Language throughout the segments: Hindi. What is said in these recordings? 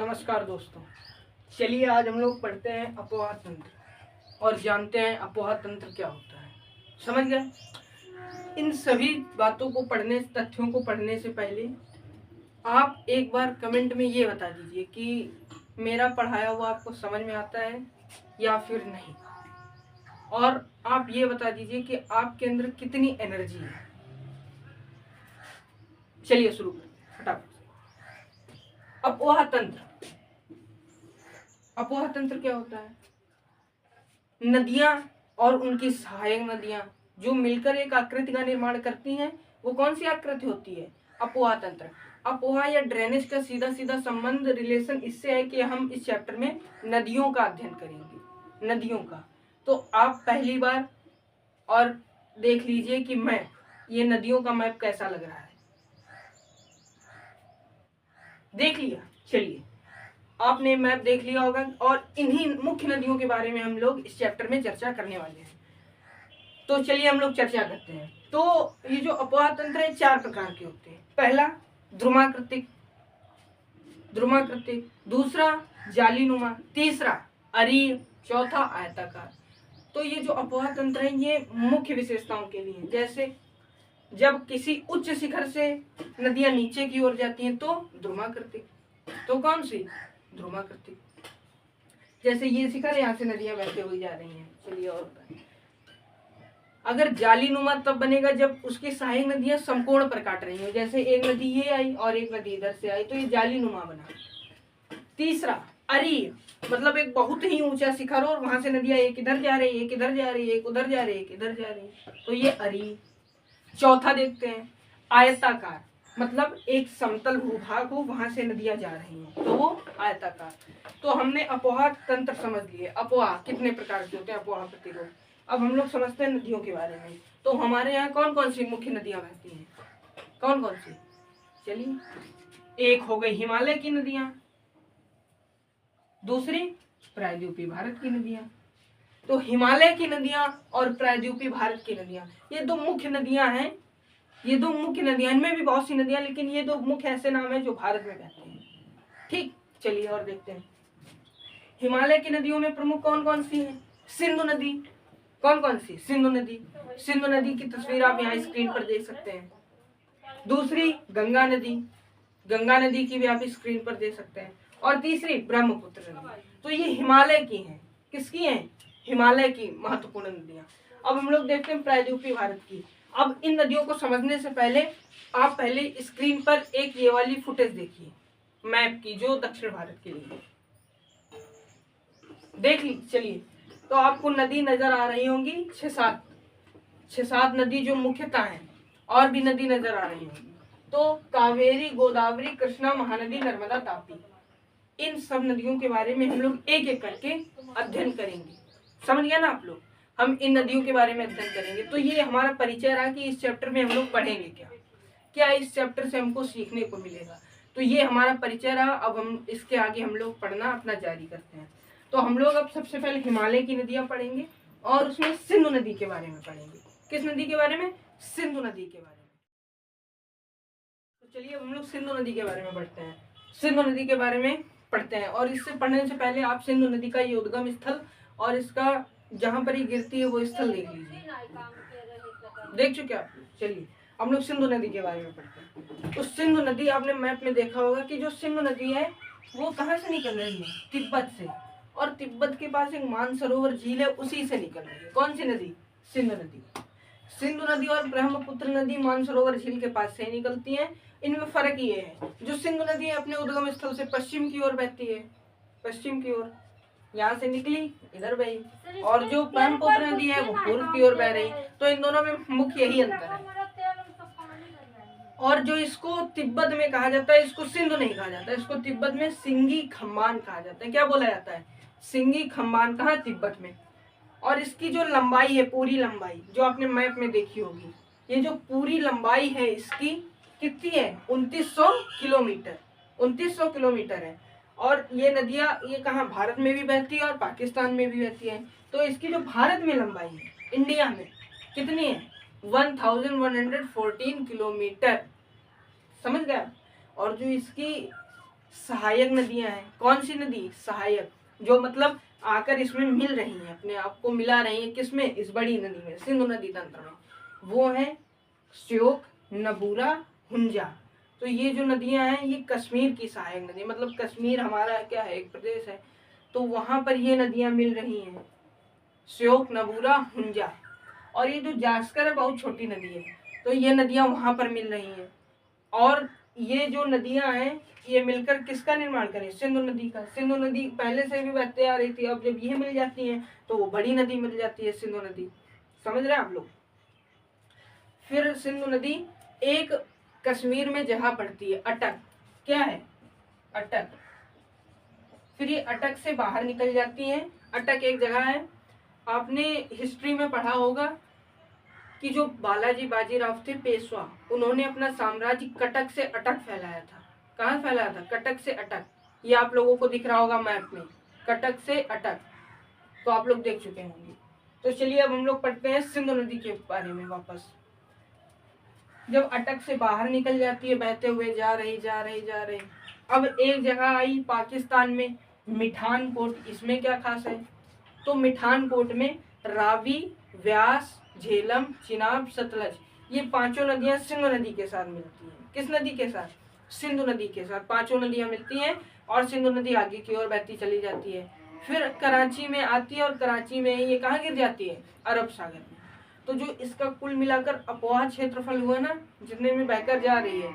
नमस्कार दोस्तों, चलिए आज हम लोग पढ़ते हैं अपोहा तंत्र और जानते हैं अपोहा तंत्र क्या होता है। समझ गए? इन सभी बातों को पढ़ने, तथ्यों को पढ़ने से पहले आप एक बार कमेंट में ये बता दीजिए कि मेरा पढ़ाया हुआ आपको समझ में आता है या फिर नहीं, और आप ये बता दीजिए कि आपके अंदर कितनी एनर्जी है। चलिए शुरू करते हैं फटाफट। अपोहा तंत्र। अपोहा तंत्र क्या होता है? नदियां और उनकी सहायक नदियां जो मिलकर एक आकृति का निर्माण करती हैं, वो कौन सी आकृति होती है? अपोहा तंत्र। अपोहा या ड्रेनेज का सीधा सीधा संबंध, रिलेशन इससे है कि हम इस चैप्टर में नदियों का अध्ययन करेंगे, नदियों का। तो आप पहली बार और देख लीजिए कि मैप, ये नदियों का मैप कैसा लग रहा है। देख लिया? चलिए, आपने मैप देख लिया होगा और इन्हीं मुख्य नदियों के बारे में हम लोग इस चैप्टर में चर्चा करने वाले हैं। तो चलिए हम लोग चर्चा करते हैं। तो ये जो अपोहा तंत्र है, 4 प्रकार के होते हैं। पहला ध्रुमाकृतिक, दूसरा जालीनुमा, तीसरा अरीय, चौथा आयताकार। तो ये जो अपोहा तंत्र है ये मुख्य विशेषताओं के लिए, जैसे जब किसी उच्च शिखर से नदियां नीचे की ओर जाती हैं तो ध्रुमाकृतिक। तो कौन सी? ध्रुमाकृतिक। जैसे ये शिखर, यहाँ से नदियां बहते हुई जा रही हैं। चलिए और बताएं। अगर जालीनुमा तब बनेगा जब उसकी सहायक नदियां समकोण पर काट रही हो, जैसे एक नदी ये आई और एक नदी इधर से आई, तो ये जालीनुमा बना। तीसरा अरीय, मतलब एक बहुत ही ऊंचा शिखर और वहां से नदियां एक इधर जा रही, एक इधर जा रही, एक उधर जा रही, एक इधर जा रही, तो ये अरीय। चौथा देखते हैं आयताकार, मतलब एक समतल भूभाग हो, वहां से नदियां जा रही हैं, तो वो आयताकार। तो हमने अपोहा तंत्र समझ लिए। अपोहा कितने प्रकार के होते हैं, अपोहा प्रतिरोध। अब हम लोग समझते हैं नदियों के बारे में। तो हमारे यहाँ कौन कौन सी मुख्य नदियां बहती हैं? कौन कौन सी? चलिए, एक हो गई हिमालय की नदियां, दूसरी प्रायद्वीपीय भारत की नदियां। तो हिमालय की नदियां और प्रायद्वीपीय भारत की नदियां, ये दो मुख्य नदियां हैं। ये दो मुख्य नदियां, इनमें भी बहुत सी नदियां, लेकिन ये दो मुख्य ऐसे नाम है जो भारत में बहते हैं। ठीक, चलिए और देखते हैं। हिमालय की नदियों में प्रमुख कौन कौन सी है? सिंधु नदी। कौन कौन सी? सिंधु नदी। सिंधु नदी की तस्वीर आप यहाँ स्क्रीन पर देख सकते हैं। दूसरी गंगा नदी, गंगा नदी की भी आप स्क्रीन पर देख सकते हैं। और तीसरी ब्रह्मपुत्र नदी। तो ये हिमालय की हैं। किसकी हैं? हिमालय की महत्वपूर्ण नदियां। अब हम लोग देखते हैं प्रायद्वीपीय भारत की। अब इन नदियों को समझने से पहले आप पहले स्क्रीन पर एक ये वाली फुटेज देखिए मैप की, जो दक्षिण भारत के लिए देख ली। चलिए, तो आपको नदी नजर आ रही होंगी 6-7 नदी जो मुख्यतः हैं, और भी नदी नजर आ रही होंगी। तो कावेरी, गोदावरी, कृष्णा, महानदी, नर्मदा, तापी, इन सब नदियों के बारे में हम लोग एक एक करके अध्ययन करेंगे। समझ गया ना आप लोग? हम इन नदियों के बारे में अध्ययन करेंगे। तो ये हमारा परिचय रहा कि इस चैप्टर में हम लोग पढ़ेंगे क्या क्या इस चैप्टर से हमको सीखने को मिलेगा। तो ये हमारा परिचय रहा। अब हम इसके आगे हम लोग पढ़ना अपना जारी करते हैं। तो हम लोग अब सबसे पहले हिमालय की नदियां पढ़ेंगे और उसमें सिंधु नदी के बारे में पढ़ेंगे। किस नदी के बारे में? सिंधु नदी के बारे में। तो चलिए अब हम लोग सिंधु नदी के बारे में पढ़ते हैं। सिंधु नदी के बारे में पढ़ते हैं, और इससे पढ़ने से पहले आप सिंधु नदी का ये उद्गम स्थल और इसका जहां पर ये गिरती है वो स्थल देख लीजिए। देख चुके आप? चलिए हम लोग सिंधु नदी के बारे में पढ़ते हैं। तो सिंधु नदी, आपने मैप में देखा होगा कि जो सिंधु नदी है वो कहाँ से निकल रही है? तिब्बत से। और तिब्बत के पास एक मानसरोवर झील है, उसी से निकल रही है। कौन सी नदी? सिंधु नदी। सिंधु नदी और ब्रह्मपुत्र नदी मानसरोवर झील के पास से निकलती हैं। इनमें फर्क ये है, जो सिंधु नदी है अपने उद्गम स्थल से पश्चिम की ओर बहती है, पश्चिम की ओर, यहाँ से निकली इधर बही, और जो ब्रह्मपुत्र नदी है वो पूर्व की ओर बह रही। तो इन दोनों में मुख्य यही अंतर है। और जो इसको तिब्बत में कहा जाता है, इसको सिंधु नहीं कहा जाता, इसको तिब्बत में सिंगी खम्बान कहा जाता है। क्या बोला जाता है? सिंगी खम्बान। कहा? तिब्बत में। और इसकी जो लंबाई है, पूरी लंबाई जो आपने मैप में देखी होगी, ये जो पूरी लंबाई है इसकी कितनी है? 2900 किलोमीटर। 2900 किलोमीटर है। और ये नदियां, ये कहाँ? भारत में भी बहती है और पाकिस्तान में भी बहती है। तो इसकी जो भारत में लंबाई है, इंडिया में कितनी है? 1114 किलोमीटर। समझ गया? और जो इसकी सहायक नदियां हैं। कौन सी नदी? सहायक, जो मतलब आकर इसमें मिल रही हैं, अपने आप को मिला रही हैं। किसमें? इस बड़ी नदी में, सिंधु नदी तंत्र में। वो है श्योक, नबूरा, हुंजा। तो ये जो नदियां हैं ये कश्मीर की सहायक नदी, मतलब कश्मीर हमारा क्या है, एक प्रदेश है, तो वहां पर ये नदियां मिल रही हैं, श्योक, नबूरा, हुंजा। और ये जो जास्कर है बहुत छोटी नदी है, तो ये नदियां वहां पर मिल रही हैं। और ये जो नदियां हैं ये मिलकर किसका निर्माण करें? सिंधु नदी का। सिंधु नदी पहले से भी बहते आ रही थी, अब जब ये मिल जाती हैं तो वो बड़ी नदी मिल जाती है, सिंधु नदी। समझ रहे हैं आप लोग? फिर सिंधु नदी एक कश्मीर में जगह पड़ती है, अटक। क्या है? अटक। फिर ये अटक से बाहर निकल जाती हैं। अटक एक जगह है, आपने हिस्ट्री में पढ़ा होगा कि जो बालाजी बाजीराव थे पेशवा, उन्होंने अपना साम्राज्य कटक से अटक फैलाया था। कहाँ फैलाया था? कटक से अटक। ये आप लोगों को दिख रहा होगा मैप में, कटक से अटक, तो आप लोग देख चुके होंगे। तो चलिए अब हम लोग पढ़ते हैं सिंधु नदी के बारे में वापस। जब अटक से बाहर निकल जाती है, बहते हुए जा रही। अब एक जगह आई पाकिस्तान में, मिठान कोट। इसमें क्या खास है? तो मिठान कोट में रावी, व्यास, झेलम, चिनाब, सतलज, ये पांचों नदियां सिंधु नदी के साथ मिलती हैं। किस नदी के साथ? सिंधु नदी के साथ पांचों नदियां मिलती हैं और सिंधु नदी आगे की ओर बहती चली जाती है। फिर कराची में आती है और कराची में ये कहाँ गिर जाती है? अरब सागर में। तो जो इसका कुल मिलाकर अपवाह क्षेत्रफल हुआ ना, जितने में बहकर जा रही है,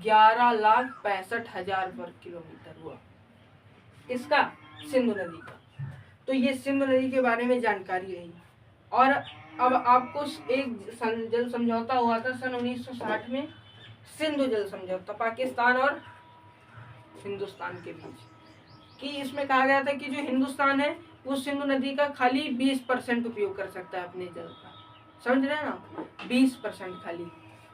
11,65,000 वर्ग किलोमीटर हुआ। इसका? सिंधु नदी का। तो ये सिंधु नदी के बारे में जानकारी रही। और अब आपको एक जल समझौता हुआ था सन 1960 में, सिंधु जल समझौता, पाकिस्तान और हिंदुस्तान के बीच, कि इसमें कहा गया था कि जो हिंदुस्तान है वो सिंधु नदी का खाली 20% उपयोग कर सकता है अपने जल का। समझ रहे हैं ना? 20% खाली,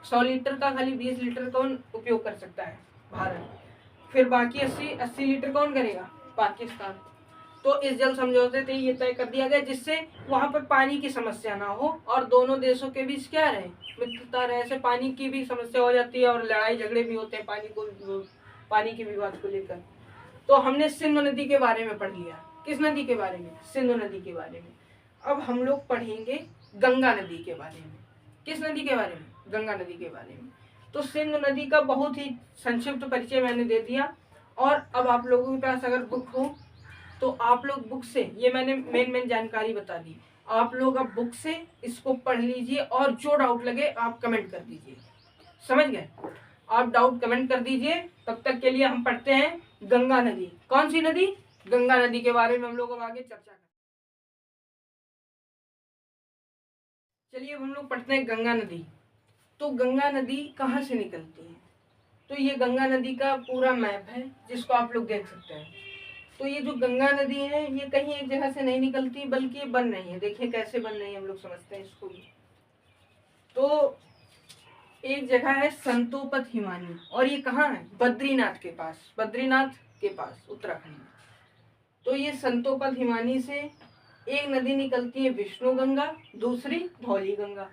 100 लीटर का खाली 20 लीटर कौन उपयोग कर सकता है? भारत। फिर बाकी 80 लीटर कौन करेगा? पाकिस्तान। तो इस जल समझौते से ये तय कर दिया गया जिससे वहां पर पानी की समस्या ना हो और दोनों देशों के बीच क्या रहे? मित्रता रहे। ऐसे पानी की भी समस्या हो जाती है और लड़ाई झगड़े भी होते हैं पानी के विवाद को लेकर। तो हमने सिंधु नदी के बारे में पढ़ लिया। किस नदी के बारे में? सिंधु नदी के बारे में। अब हम लोग पढ़ेंगे गंगा नदी के बारे में। किस नदी के बारे में? गंगा नदी के बारे में। तो सिंधु नदी का बहुत ही संक्षिप्त परिचय मैंने दे दिया। और अब आप लोगों के पास अगर बुक हो तो आप लोग बुक से, ये मैंने मेन जानकारी बता दी, आप लोग अब बुक से इसको पढ़ लीजिए और जो डाउट लगे आप कमेंट कर दीजिए। समझ गए? आप डाउट कमेंट कर दीजिए। तब तक के लिए हम पढ़ते हैं गंगा नदी। कौन सी नदी? गंगा नदी के बारे में हम लोग अब आगे चर्चा करें। चलिए अब हम लोग पढ़ते हैं गंगा नदी। तो गंगा नदी कहाँ से निकलती है? तो ये गंगा नदी का पूरा मैप है जिसको आप लोग देख सकते हैं। तो ये जो गंगा नदी है ये कहीं एक जगह से नहीं निकलती, बल्कि ये बन रही है। देखिए कैसे बन रही है, हम लोग समझते हैं इसको भी। तो एक जगह है संतोपत हिमानी, और ये कहाँ है? बद्रीनाथ के पास, बद्रीनाथ के पास, उत्तराखंड में। तो ये संतोपत हिमानी से एक नदी निकलती है विष्णु गंगा, दूसरी धौली गंगा।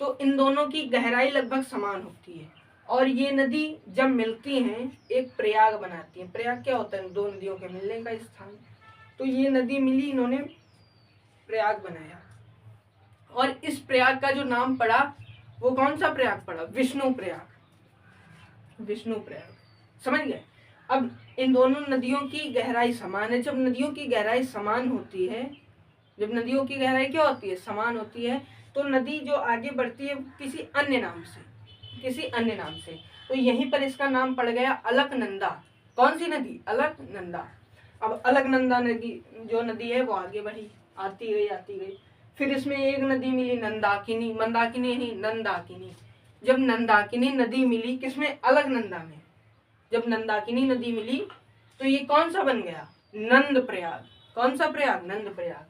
तो इन दोनों की गहराई लगभग समान होती है और ये नदी जब मिलती हैं एक प्रयाग बनाती है। प्रयाग क्या होता है? दो नदियों के मिलने का स्थान। तो ये नदी मिली, इन्होंने प्रयाग बनाया और इस प्रयाग का जो नाम पड़ा वो कौन सा प्रयाग पड़ा? विष्णु प्रयाग। विष्णु प्रयाग। समझ गए? अब इन दोनों नदियों की गहराई समान है। जब नदियों की गहराई समान होती है, जब नदियों की गहराई क्या होती है? समान होती है, तो नदी जो आगे बढ़ती है किसी अन्य नाम से, किसी अन्य नाम से। तो यहीं पर इसका नाम पड़ गया अलकनंदा। कौन सी नदी? अलकनंदा। अब अलकनंदा नदी जो नदी है वो आगे बढ़ी, आती गई। फिर इसमें एक नदी मिली नंदाकिनी, मंदाकिनी नहीं, नंदाकिनी। जब नंदाकिनी नदी मिली किसमें? अलकनंदा में। जब नंदाकिनी नदी मिली तो ये कौन सा बन गया? नंद प्रयाग। कौन सा प्रयाग? नंद प्रयाग।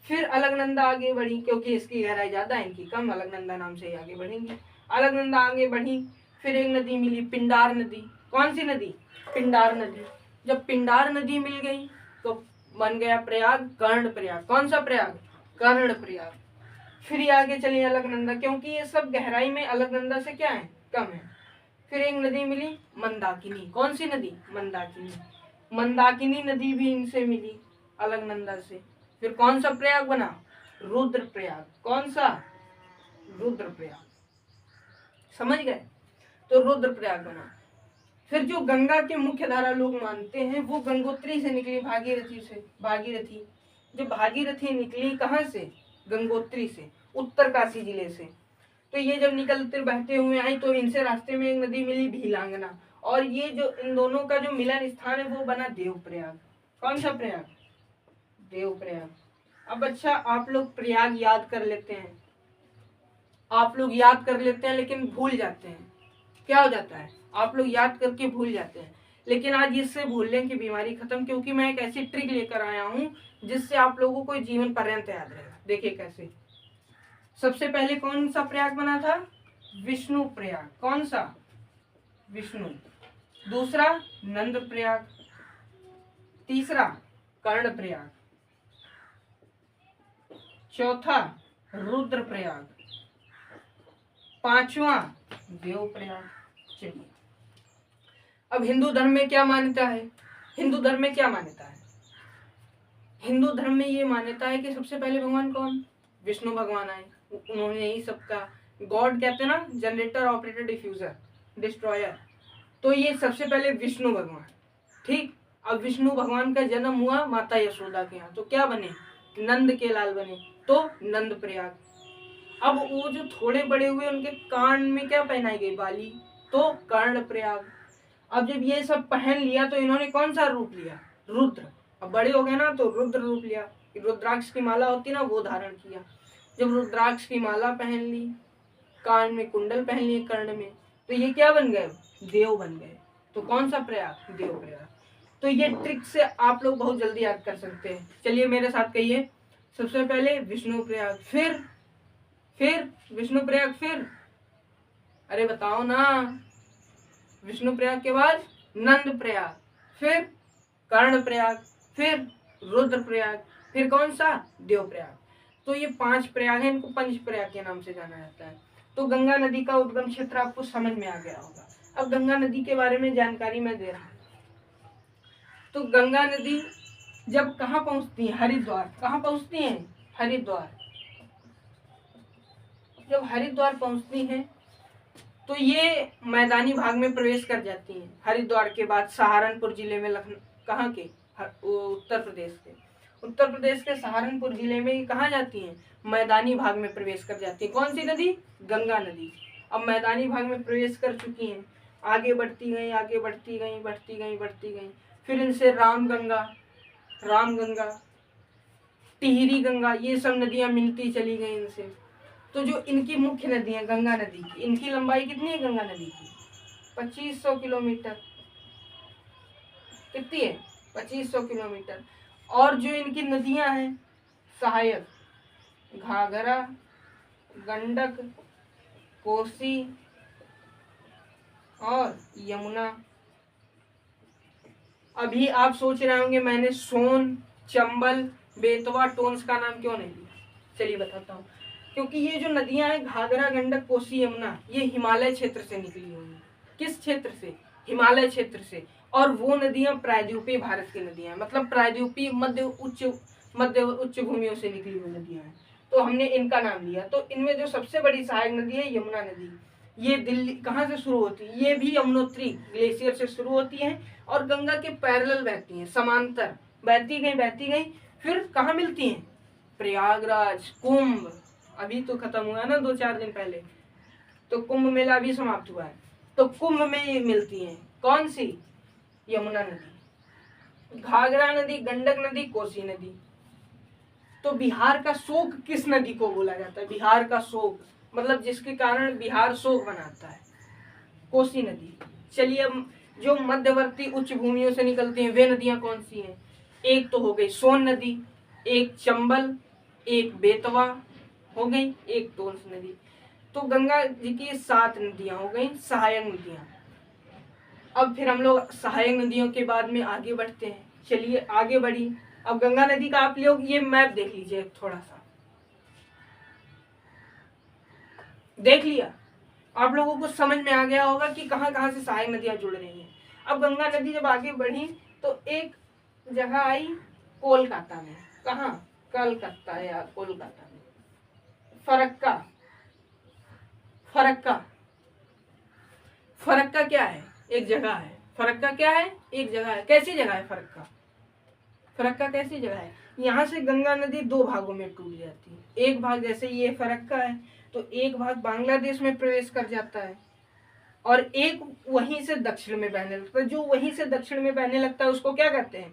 फिर अलकनंदा आगे बढ़ी, क्योंकि इसकी गहराई ज्यादा है, इनकी कम, अलकनंदा नाम से आगे बढ़ेंगे। अलकनंदा आगे बढ़ी, फिर एक नदी मिली पिंडार नदी। कौन सी नदी? पिंडार नदी। जब पिंडार नदी मिल गई तो बन गया प्रयाग, कर्ण प्रयाग। कौन सा प्रयाग? कर्ण प्रयाग। फिर ये आगे चली अलकनंदा, क्योंकि ये सब गहराई में अलकनंदा से क्या है? कम है। फिर एक नदी मिली मंदाकिनी। कौन सी नदी? मंदाकिनी। मंदाकिनी नदी भी इनसे मिली अलकनंदा से। फिर कौन सा प्रयाग बना? रुद्रप्रयाग। कौन सा? रुद्रप्रयाग। समझ गए? तो रुद्रप्रयाग बना। फिर जो गंगा के मुख्य धारा लोग मानते हैं वो गंगोत्री से निकली, भागीरथी से। भागीरथी, जो भागीरथी निकली कहाँ से? गंगोत्री से, उत्तरकाशी जिले से। तो ये जब निकलते बहते हुए आई तो इनसे रास्ते में एक नदी मिली भीलांगना, और ये जो इन दोनों का जो मिलन स्थान है वो बना देवप्रयाग। कौन सा प्रयाग? देवप्रयाग। अब अच्छा, आप लोग प्रयाग याद कर लेते हैं, आप लोग याद कर लेते हैं लेकिन भूल जाते हैं। क्या हो जाता है? आप लोग याद करके भूल जाते हैं। लेकिन आज इससे भूलने की बीमारी खत्म, क्योंकि मैं एक ऐसी ट्रिक लेकर आया हूँ जिससे आप लोगों को जीवन पर्यंत याद रहेगा। देखिए कैसे। सबसे पहले कौन सा प्रयाग बना था? विष्णु प्रयाग। कौन सा? विष्णु। दूसरा नंद प्रयाग। तीसरा कर्ण प्रयाग। चौथा रुद्र प्रयाग। पांचवा देव प्रयाग। चलिए, अब हिंदू धर्म में क्या मान्यता है? हिंदू धर्म में क्या मान्यता है? हिंदू धर्म में ये मान्यता है कि सबसे पहले भगवान कौन? विष्णु भगवान आए। उन्होंने ही सबका, गॉड कहते हैं ना, जनरेटर, ऑपरेटर, डिफ्यूजर, डिस्ट्रॉयर। तो ये सबसे पहले विष्णु भगवान। ठीक। अब विष्णु भगवान का जन्म हुआ माता यशोदा के यहाँ, तो क्या बने? नंद के लाल बने, तो नंद प्रयाग। अब वो जो थोड़े बड़े हुए उनके कान में क्या पहनाई गई? बाली, तो कर्ण प्रयाग। अब जब ये सब पहन लिया तो इन्होंने कौन सा रूप लिया? रुद्र। अब बड़े हो गए ना तो रुद्र रूप लिया, रुद्राक्ष की माला होती ना वो धारण किया। जब रुद्राक्ष की माला पहन ली, कान में कुंडल पहन लिए कर्ण में, तो ये क्या बन गए? देव बन गए। तो कौन सा प्रयाग? देव प्रयाग। तो ये ट्रिक से आप लोग बहुत जल्दी याद कर सकते हैं। चलिए मेरे साथ कहिए। सबसे पहले विष्णु प्रयाग, फिर विष्णु प्रयाग, फिर अरे बताओ ना। विष्णु प्रयाग के बाद नंद प्रयाग, फिर कर्ण प्रयाग, फिर रुद्र प्रयाग, फिर कौन सा? देव प्रयाग। तो ये 5 प्रयाग हैं, इनको पंच प्रयाग के नाम से जाना जाता है। तो गंगा नदी का उद्गम क्षेत्र आपको समझ में आ गया होगा। अब गंगा नदी के बारे में जानकारी मैं दे रहा हूँ। तो गंगा नदी जब कहाँ पहुंचती है? हरिद्वार। कहाँ पहुंचती है? हरिद्वार। जब हरिद्वार पहुंचती है तो ये मैदानी भाग में प्रवेश कर जाती हैं। हरिद्वार के बाद सहारनपुर जिले में, कहाँ के? उत्तर प्रदेश के। उत्तर प्रदेश के सहारनपुर जिले में कहाँ जाती हैं? मैदानी भाग में प्रवेश कर जाती है। कौन सी नदी? गंगा नदी। अब मैदानी भाग में प्रवेश कर चुकी हैं, आगे बढ़ती गई, आगे बढ़ती गई, बढ़ती गई, बढ़ती गई। फिर इनसे रामगंगा, टिहरी गंगा, ये सब नदियां मिलती चली गई इनसे। तो जो इनकी मुख्य नदी है गंगा नदी की, इनकी लंबाई कितनी है गंगा नदी की? 2500 किलोमीटर। कितनी है? 2500 किलोमीटर। और जो इनकी नदियां हैं सहायक, घाघरा, गंडक, कोसी और यमुना। अभी आप सोच रहे होंगे मैंने सोन, चंबल, बेतवा, टोंस का नाम क्यों नहीं लिया। चलिए बताता हूँ। क्योंकि ये जो नदियां हैं घाघरा, गंडक, कोसी, यमुना, ये हिमालय क्षेत्र से निकली हुई हैं। किस क्षेत्र से? हिमालय क्षेत्र से। और वो नदियां प्रायद्वीपीय भारत की नदियां, मतलब प्रायद्वीपीय मध्य उच्च भूमियों से निकली हुई नदियां हैं। तो हमने इनका नाम लिया। तो इनमें जो सबसे बड़ी सहायक नदी है यमुना नदी। ये दिल्ली कहाँ से शुरू होती है? ये भी यमुनोत्री ग्लेशियर से शुरू होती है और गंगा के पैरेलल बहती हैं, समांतर बहती गई। फिर कहाँ मिलती हैं? प्रयागराज, कुंभ। अभी तो खत्म हुआ ना 2-4 दिन पहले, तो कुंभ मेला अभी समाप्त हुआ है। तो कुंभ में ये मिलती हैं। कौन सी? यमुना नदी, घाघरा नदी, गंडक नदी, कोसी नदी। तो बिहार का शोक किस नदी को बोला जाता है? बिहार का शोक मतलब जिसके कारण बिहार शोक मनाता है, कोसी नदी। चलिए, जो मध्यवर्ती उच्च भूमियों से निकलती हैं वे नदियां कौन सी हैं? एक तो हो गई सोन नदी, एक चंबल, एक बेतवा हो गई, एक टोंस नदी। तो गंगा जी की 7 नदियां हो गई सहायक नदियां। अब फिर हम लोग सहायक नदियों के बाद में आगे बढ़ते हैं। चलिए आगे बढ़ी। अब गंगा नदी का आप लोग ये मैप देख लीजिए, थोड़ा सा देख लिया। आप लोगों को समझ में आ गया होगा कि कहाँ कहाँ से सहायक नदियां जुड़ रही हैं। अब गंगा नदी जब आगे बढ़ी तो एक जगह आई कोलकाता में। कहाँ? कलकत्ता या कोलकाता में। फरक्का। फरक्का, फरक्का क्या है? एक जगह है। फरक्का क्या है? एक जगह है। कैसी जगह है फरक्का? फरक्का कैसी जगह है? यहाँ से गंगा नदी दो भागों में टूट जाती है। एक भाग जैसे ये फरक्का है तो एक भाग बांग्लादेश में प्रवेश कर जाता है और एक वहीं से दक्षिण में बहने लगता है। जो वहीं से दक्षिण में बहने लगता है उसको क्या कहते हैं?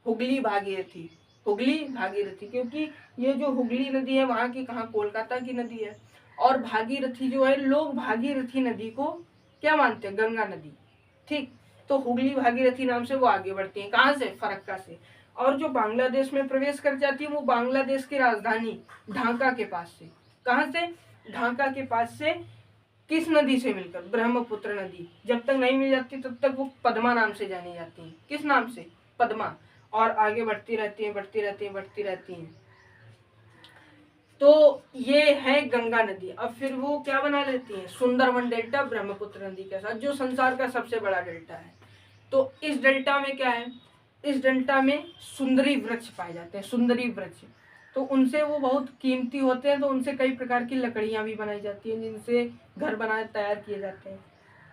हुगली भागीरथी। हुगली भागीरथी, क्योंकि ये जो हुगली नदी है वहां की कहाँ? कोलकाता की नदी है। और भागीरथी जो है, लोग भागीरथी नदी को क्या मानते हैं? गंगा नदी। ठीक, तो हुगली भागीरथी नाम से वो आगे बढ़ती है। कहाँ से? फरक्का से। और जो बांग्लादेश में प्रवेश कर जाती है वो बांग्लादेश की राजधानी ढाका के पास से। कहाँ से? ढाका के पास से। किस नदी से मिलकर? ब्रह्मपुत्र नदी। जब तक नहीं मिल जाती तब तक वो पद्मा नाम से जानी जाती है। किस नाम से? पद्मा। और आगे बढ़ती रहती है, बढ़ती रहती है, बढ़ती रहती है। तो ये है गंगा नदी। अब फिर वो क्या बना लेती है? सुंदरवन डेल्टा ब्रह्मपुत्र नदी के साथ, जो संसार का सबसे बड़ा डेल्टा है। तो इस डेल्टा में क्या है? इस डेल्टा में सुंदरी वृक्ष पाए जाते हैं। सुंदरी वृक्ष, तो उनसे वो बहुत कीमती होते हैं। तो उनसे कई प्रकार की लकड़ियां भी बनाई जाती हैं जिनसे घर बनाए तैयार किए जाते हैं।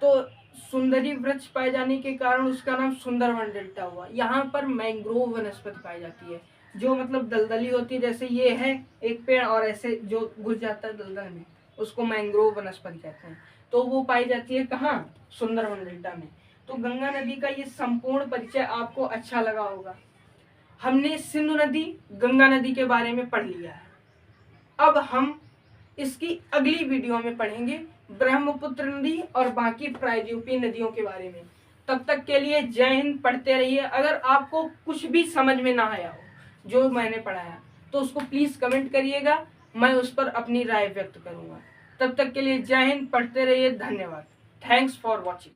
तो सुंदरी वृक्ष पाए जाने के कारण उसका नाम सुंदरवन डेल्टा हुआ। यहाँ पर मैंग्रोव वनस्पति पाई जाती है, जो मतलब दलदली होती है। जैसे ये है एक पेड़ और ऐसे जो घुस जाता है दलदल में, उसको मैंग्रोव वनस्पति कहते हैं। तो वो पाई जाती है कहाँ? सुंदरवन डेल्टा में। तो गंगा नदी का ये संपूर्ण परिचय आपको अच्छा लगा होगा। हमने सिंधु नदी, गंगा नदी के बारे में पढ़ लिया है। अब हम इसकी अगली वीडियो में पढ़ेंगे ब्रह्मपुत्र नदी और बाकी प्रायद्वीपीय नदियों के बारे में। तब तक के लिए जय हिंद। पढ़ते रहिए। अगर आपको कुछ भी समझ में ना आया हो जो मैंने पढ़ाया तो उसको प्लीज कमेंट करिएगा, मैं उस पर अपनी राय व्यक्त करूंगा। तब तक के लिए जय हिंद। पढ़ते रहिए। धन्यवाद। Thanks for watching.